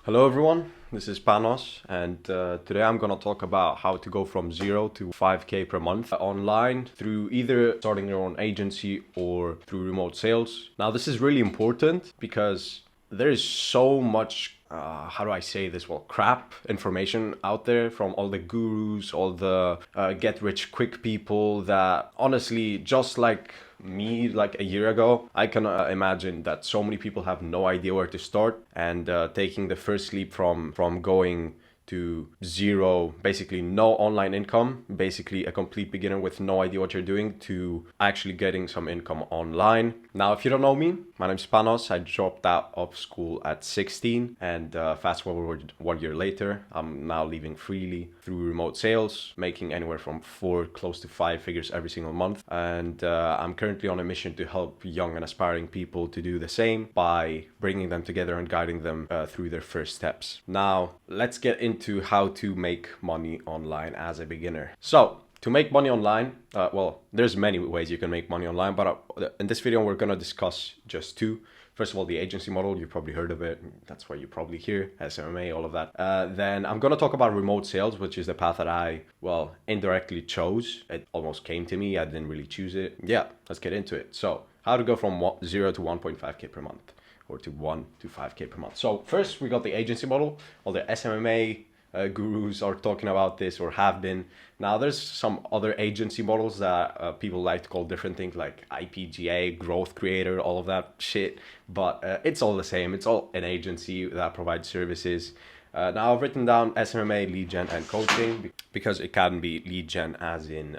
Hello everyone, this is Panos, and today I'm gonna talk about how to go from 0 to 5k per month online through either starting your own agency or through remote sales. Now this is really important because there is so much, how do I say this? Well, crap information out there from all the gurus, all the get rich quick people that honestly, just like me like a year ago, I can imagine that so many people have no idea where to start, and taking the first leap from going to zero, basically no online income, basically a complete beginner with no idea what you're doing, to actually getting some income online. Now, if you don't know me, my name's Panos. I dropped out of school at 16, and fast forward 1 year later, I'm now living freely through remote sales, making anywhere from 4 close to 5 figures every single month. And I'm currently on a mission to help young and aspiring people to do the same by bringing them together and guiding them through their first steps. Now, let's get into how to make money online as a beginner. So, to make money online, well, there's many ways you can make money online, but in this video, we're gonna discuss just two. First of all, the agency model, you've probably heard of it. That's why you probably hear SMMA, all of that. Then I'm gonna talk about remote sales, which is the path that I, well, indirectly chose. It almost came to me, I didn't really choose it. Yeah, let's get into it. So, how to go from 0 to 1.5k per month, or to 1 to 5k per month. So first, we got the agency model. All the SMMA gurus are talking about this, or have been. Now there's some other agency models that people like to call different things, like IPGA, growth creator, all of that shit, but it's all the same. It's all an agency that provides services. Now I've written down SMMA, lead gen, and coaching, because it can be lead gen as in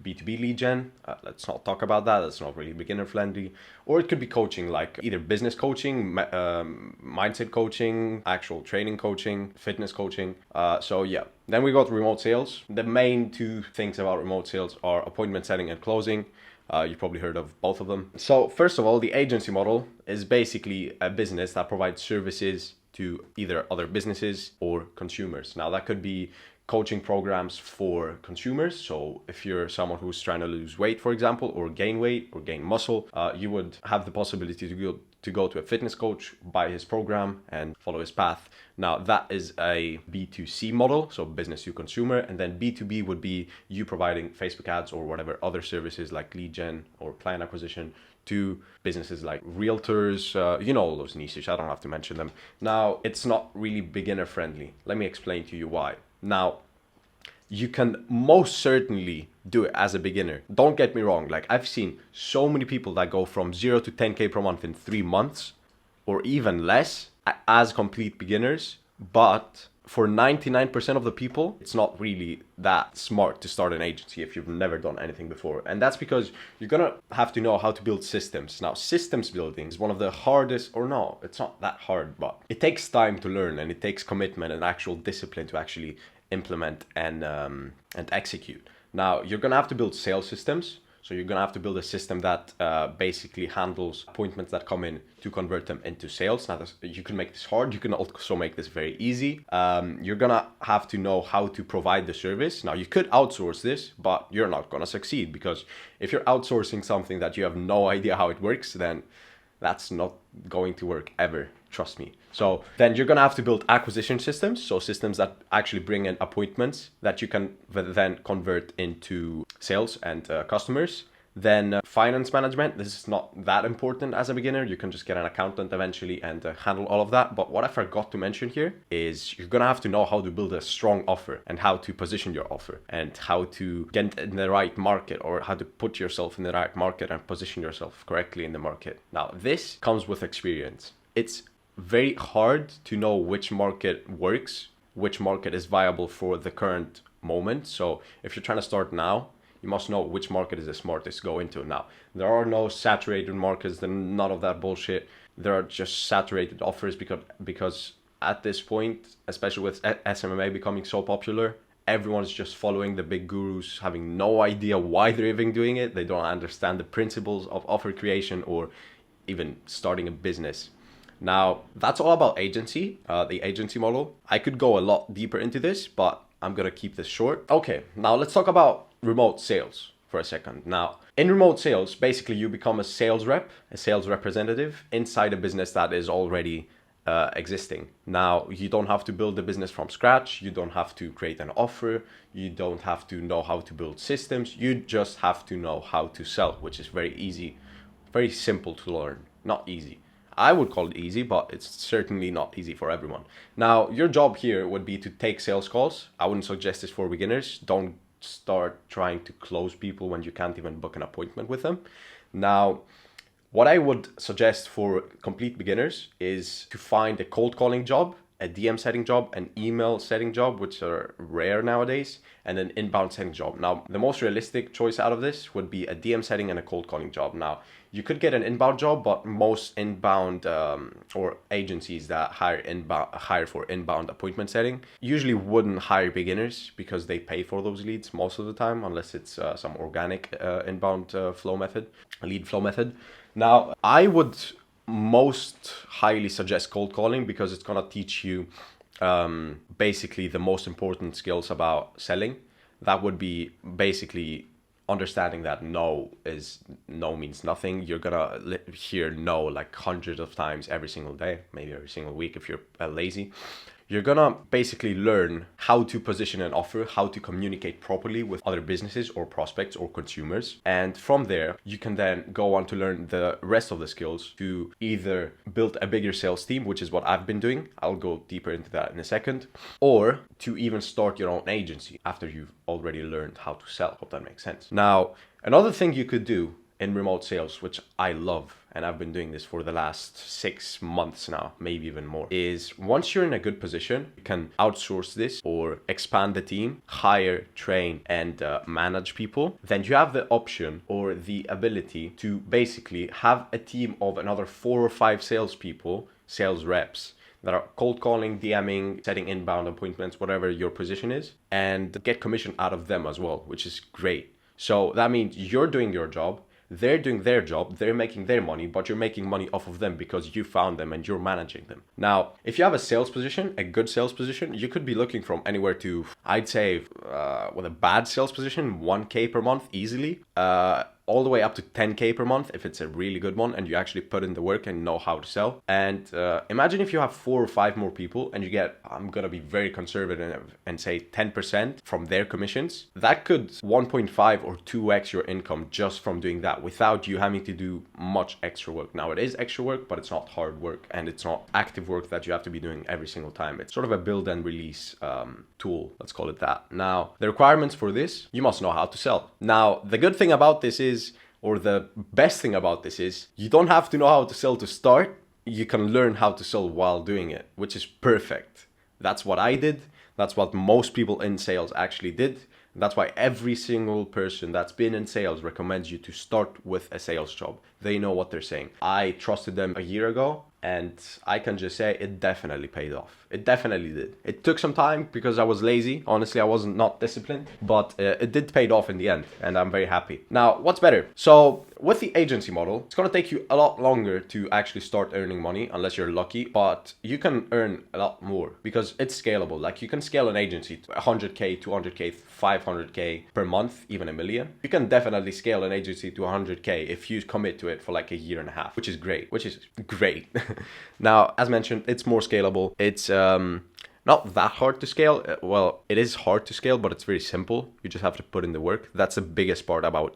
B2B lead gen. Let's not talk about that. That's not really beginner friendly. Or it could be coaching, like either business coaching, mindset coaching, actual training coaching, fitness coaching. So yeah. Then we got remote sales. The main two things about remote sales are appointment setting and closing. You've probably heard of both of them. So first of all, the agency model is basically a business that provides services to either other businesses or consumers. Now that could be coaching programs for consumers. So if you're someone who's trying to lose weight, for example, or gain weight or gain muscle, you would have the possibility to go to a fitness coach, buy his program, and follow his path. Now that is a B2C model, so business to consumer, and then B2B would be you providing Facebook ads or whatever other services like lead gen or client acquisition to businesses like realtors, all those niches. I don't have to mention them. Now, it's not really beginner friendly. Let me explain to you why. Now, you can most certainly do it as a beginner. Don't get me wrong. Like, I've seen so many people that go from 0 to 10k per month in 3 months, or even less, as complete beginners. But for 99% of the people, it's not really that smart to start an agency if you've never done anything before. And that's because you're gonna have to know how to build systems. Now, systems building is one of the hardest, or no, it's not that hard, but it takes time to learn, and it takes commitment and actual discipline to actually implement and execute. Now, you're gonna have to build sales systems. So you're gonna have to build a system that basically handles appointments that come in to convert them into sales. Now, you can make this hard. You can also make this very easy. You're gonna have to know how to provide the service. Now, you could outsource this, but you're not gonna succeed, because if you're outsourcing something that you have no idea how it works, then that's not going to work ever. Trust me. So then you're gonna have to build acquisition systems, so systems that actually bring in appointments that you can then convert into sales and customers. Then finance management. This is not that important as a beginner. You can just get an accountant eventually and handle all of that. But what I forgot to mention here is you're gonna have to know how to build a strong offer, and how to position your offer, and how to get in the right market, or how to put yourself in the right market and position yourself correctly in the market. Now, this comes with experience. It's very hard to know which market works, which market is viable for the current moment. So if you're trying to start now, you must know which market is the smartest to go into. Now, there are no saturated markets, then none of that bullshit. There are just saturated offers, because at this point, especially with SMMA becoming so popular, everyone's just following the big gurus, having no idea why they're even doing it. They don't understand the principles of offer creation or even starting a business. Now, that's all about agency, the agency model. I could go a lot deeper into this, but I'm gonna keep this short. Okay, now let's talk about remote sales for a second. Now, in remote sales, basically you become a sales rep, a sales representative inside a business that is already existing. Now, you don't have to build a business from scratch. You don't have to create an offer. You don't have to know how to build systems. You just have to know how to sell, which is very easy, very simple to learn. Not easy. I would call it easy, but it's certainly not easy for everyone. Now, your job here would be to take sales calls. I wouldn't suggest this for beginners. Don't start trying to close people when you can't even book an appointment with them. Now, what I would suggest for complete beginners is to find a cold calling job, a DM setting job, an email setting job, which are rare nowadays, and an inbound setting job. Now, the most realistic choice out of this would be a DM setting and a cold calling job. Now, you could get an inbound job, but most inbound or agencies that hire for inbound appointment setting usually wouldn't hire beginners because they pay for those leads most of the time, unless it's some organic inbound lead flow method. Now, I would most highly suggest cold calling because it's going to teach you basically the most important skills about selling. That would be basically understanding that no means nothing. You're gonna hear no like hundreds of times every single day, maybe every single week if you're lazy. You're gonna basically learn how to position an offer, how to communicate properly with other businesses or prospects or consumers. And from there, you can then go on to learn the rest of the skills to either build a bigger sales team, which is what I've been doing. I'll go deeper into that in a second. Or to even start your own agency after you've already learned how to sell. Hope that makes sense. Now, another thing you could do in remote sales, which I love, and I've been doing this for the last 6 months now, maybe even more, is once you're in a good position, you can outsource this or expand the team, hire, train, and manage people. Then you have the option or the ability to basically have a team of another 4 or 5 salespeople, sales reps, that are cold calling, DMing, setting inbound appointments, whatever your position is, and get commission out of them as well, which is great. So that means you're doing your job, they're doing their job, they're making their money, but you're making money off of them because you found them and you're managing them. Now, if you have a sales position, a good sales position, you could be looking from anywhere to, I'd say, with a bad sales position, 1K per month easily, all the way up to 10K per month if it's a really good one and you actually put in the work and know how to sell. And imagine if you have 4 or 5 more people and you get, I'm gonna be very conservative and say 10% from their commissions. That could 1.5 or 2x your income just from doing that without you having to do much extra work. Now, it is extra work, but it's not hard work and it's not active work that you have to be doing every single time. It's sort of a build and release tool, let's call it that. Now, the requirements for this, you must know how to sell. Now, the good thing about this is, or the best thing about this is, you don't have to know how to sell to start. You can learn how to sell while doing it, which is perfect. That's what I did. That's what most people in sales actually did. That's why every single person that's been in sales recommends you to start with a sales job. They know what they're saying. I trusted them a year ago, and I can just say it definitely paid off. It definitely did. It took some time because I was lazy. Honestly, I wasn't not disciplined, but it did pay off in the end, and I'm very happy. Now, what's better? So with the agency model, it's gonna take you a lot longer to actually start earning money unless you're lucky, but you can earn a lot more because it's scalable. Like, you can scale an agency to 100K, 200K, 500K per month, even 1 million. You can definitely scale an agency to 100K if you commit to it for like a year and a half, which is great. Now, as mentioned, it's more scalable. It's not that hard to scale. Well, it is hard to scale, but it's very simple. You just have to put in the work. That's the biggest part about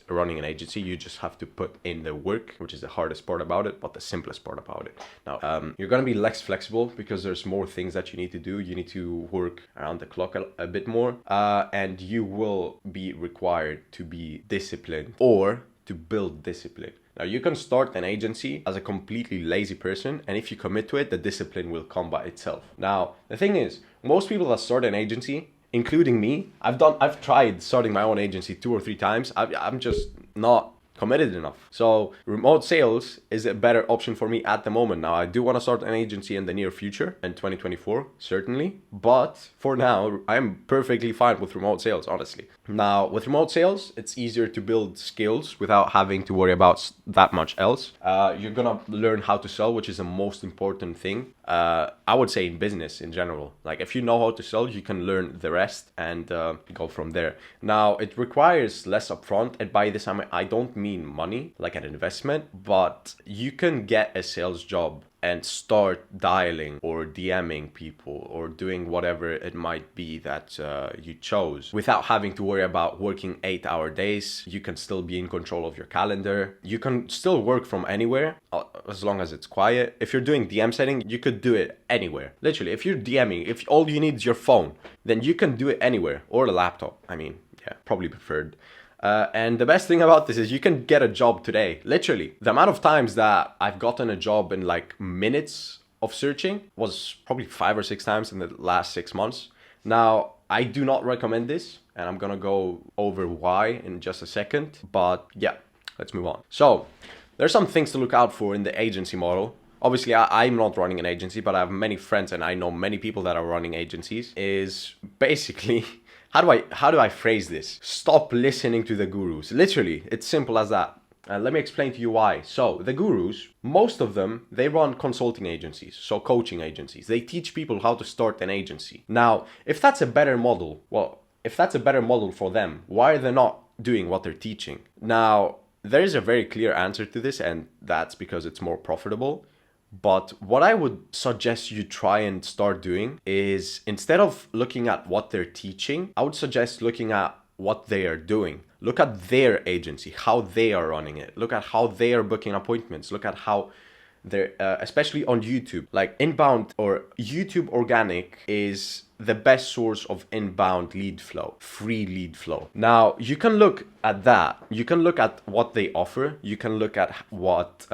running an agency. You just have to put in the work, which is the hardest part about it, but the simplest part about it. Now, you're going to be less flexible because there's more things that you need to do. You need to work around the clock a bit more, and you will be required to be disciplined or to build discipline. Now, you can start an agency as a completely lazy person, and if you commit to it, the discipline will come by itself. Now, the thing is, most people that start an agency, including me, I've tried starting my own agency 2 or 3 times. I'm just not committed enough. So remote sales is a better option for me at the moment. Now, I do want to start an agency in the near future, in 2024, certainly. But for now, I'm perfectly fine with remote sales, honestly. Now, with remote sales, it's easier to build skills without having to worry about that much else. You're gonna learn how to sell, which is the most important thing. I would say in business in general. Like, if you know how to sell, you can learn the rest and go from there. Now, it requires less upfront, and by this I don't mean money, like an investment, but you can get a sales job and start dialing or DMing people or doing whatever it might be that you chose without having to worry about working 8-hour days. You can still be in control of your calendar. You can still work from anywhere as long as it's quiet. If you're doing DM setting, you could do it anywhere. Literally, if you're DMing, if all you need is your phone, then you can do it anywhere, or a laptop. I mean, yeah, probably preferred. And the best thing about this is you can get a job today. Literally, the amount of times that I've gotten a job in like minutes of searching was probably 5 or 6 times in the last 6 months. Now, I do not recommend this, and I'm gonna go over why in just a second. But yeah, let's move on. So there's some things to look out for in the agency model. Obviously, I'm not running an agency, but I have many friends and I know many people that are running agencies. Is basically, how do I phrase this? Stop listening to the gurus. Literally, it's simple as that. Let me explain to you why. So the gurus, most of them, they run consulting agencies, so coaching agencies. They teach people how to start an agency. Now, if that's a better model, if that's a better model for them, why are they not doing what they're teaching? Now, there is a very clear answer to this, and that's because it's more profitable. But what I would suggest you try and start doing is, instead of looking at what they're teaching, I would suggest looking at what they are doing. Look at their agency, how they are running it. Look at how they are booking appointments. Look at how they're, especially on YouTube, like inbound or YouTube organic is the best source of inbound lead flow, free lead flow. Now, you can look at that. You can look at what they offer. You can look at what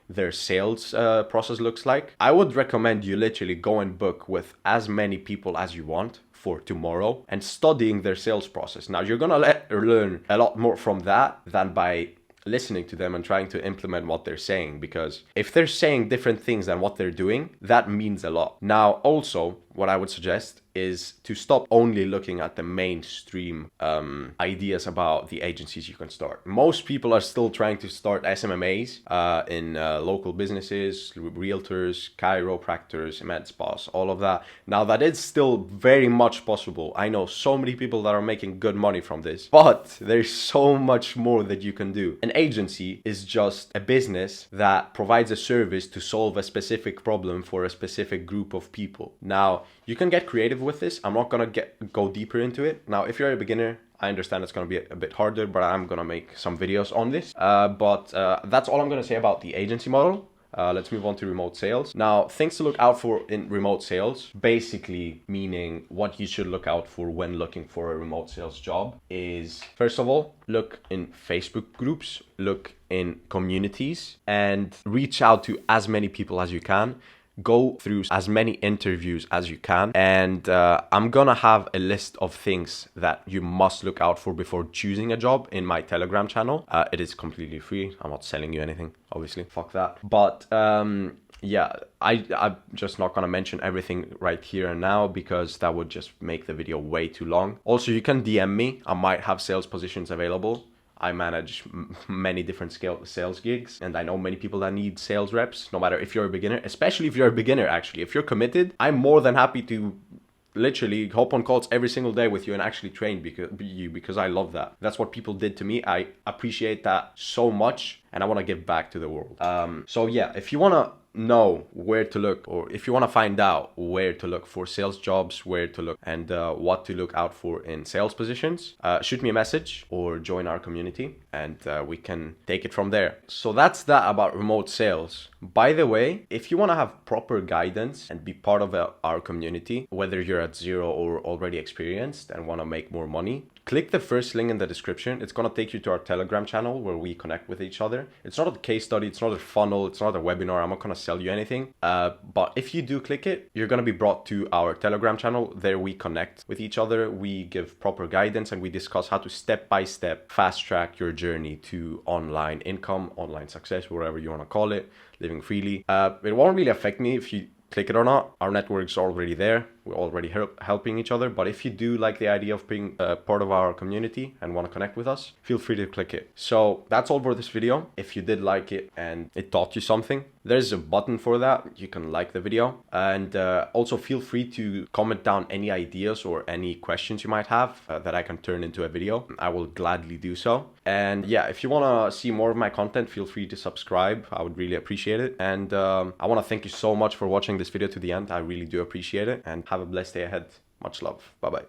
their sales process looks like. I would recommend you literally go and book with as many people as you want for tomorrow and studying their sales process. Now, you're gonna learn a lot more from that than by listening to them and trying to implement what they're saying, because if they're saying different things than what they're doing, that means a lot. Now, also, what I would suggest is to stop only looking at the mainstream ideas about the agencies you can start. Most people are still trying to start SMMAs in local businesses, realtors, chiropractors, med spas, all of that. Now, that is still very much possible. I know so many people that are making good money from this, but there's so much more that you can do. An agency is just a business that provides a service to solve a specific problem for a specific group of people. Now, you can get creative with this. I'm not gonna go deeper into it. Now, if you're a beginner, I understand it's gonna be a bit harder, but I'm gonna make some videos on this. But that's all I'm gonna say about the agency model. Let's move on to remote sales. Now, things to look out for in remote sales, basically meaning what you should look out for when looking for a remote sales job is, first of all, look in Facebook groups, look in communities, and reach out to as many people as you can. Go through as many interviews as you can, and I'm gonna have a list of things that you must look out for before choosing a job in my Telegram channel. It is completely free. I'm not selling you anything, obviously, fuck that. But yeah, I'm just not gonna mention everything right here and now because that would just make the video way too long. Also, you can DM me. I might have sales positions available. I manage many different sales gigs, and I know many people that need sales reps, no matter if you're a beginner, especially if you're a beginner, actually. If you're committed, I'm more than happy to literally hop on calls every single day with you and actually train because I love that. That's what people did to me. I appreciate that so much, and I want to give back to the world. So yeah, if you want to know where to look, or if you want to find out where to look for sales jobs, where to look and what to look out for in sales positions, shoot me a message or join our community, and we can take it from there. So that's that about remote sales. By the way, if you want to have proper guidance and be part of our community, whether you're at zero or already experienced and want to make more money, click the first link in the description. It's going to take you to our Telegram channel where we connect with each other. It's not a case study, it's not a funnel, it's not a webinar. I'm not going to sell you anything. But if you do click it, you're going to be brought to our Telegram channel. There we connect with each other. We give proper guidance and we discuss how to step by step fast track your journey to online income, online success, whatever you want to call it, living freely. It won't really affect me if you click it or not. Our network's already there. We're already helping each other. But if you do like the idea of being part of our community and want to connect with us, feel free to click it. So that's all for this video. If you did like it and it taught you something, There's a button for that. You can like the video, and also feel free to comment down any ideas or any questions you might have that I can turn into a video. I will gladly do so. And yeah, if you want to see more of my content, feel free to subscribe. I would really appreciate it. And I want to thank you so much for watching this video to the end. I really do appreciate it, and have a blessed day ahead. Much love. Bye bye.